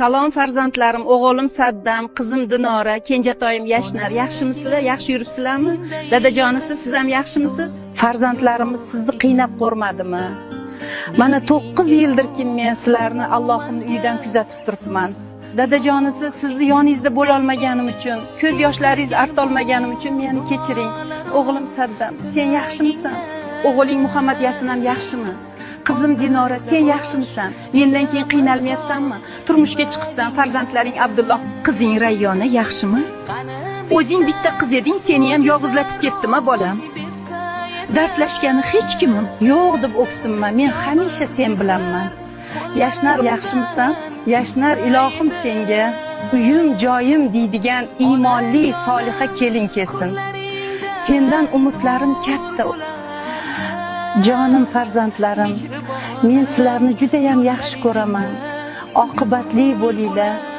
Salom farzandlarim, o'g'lim Saddam, qizim Dinora, kenjatoyim Yashnar. Yaxshimisizlar? Yaxshi yuribsizlarmi? Dadajonisiz, siz ham yaxshimisiz? Farzandlarimiz sizni qiynab ko'rmadimi? Mana 9 yildirki men sizlarni Allohning uyidan kuzatib turibman. Dadajonisiz, sizni yoningizda bo'la olmaganim uchun, ko'z yoshlaringizni arta olmaganim uchun meni kechiring. O'g'lim Saddam, sen yaxshimisan? O'g'ling Muhammad Yasin ham yaxshimi? Qizim Dinora, sen yaxshimisan? Mendan keyin qiynalmayapsanmi? Turmushga chiqibsan, farzandlaring Abdulloh, qizing Rayyona yaxshimi? O'zing bitta qiz eding, seni ham yolg'izlatib ketdimi, bolam? Dardlashgani hech kimim yo'q deb o'ksinma, men hamisha sen bilanman. Yashnar, yaxshimisan? Yashnar, ilohim senga uyim, joyim deydigan iymonli, soliha kelin kelsin. Sendan umidlarim katta. Jonim farzandlarim, men sizlarni juda ham yaxshi ko'raman. Oqibatli bo'linglar.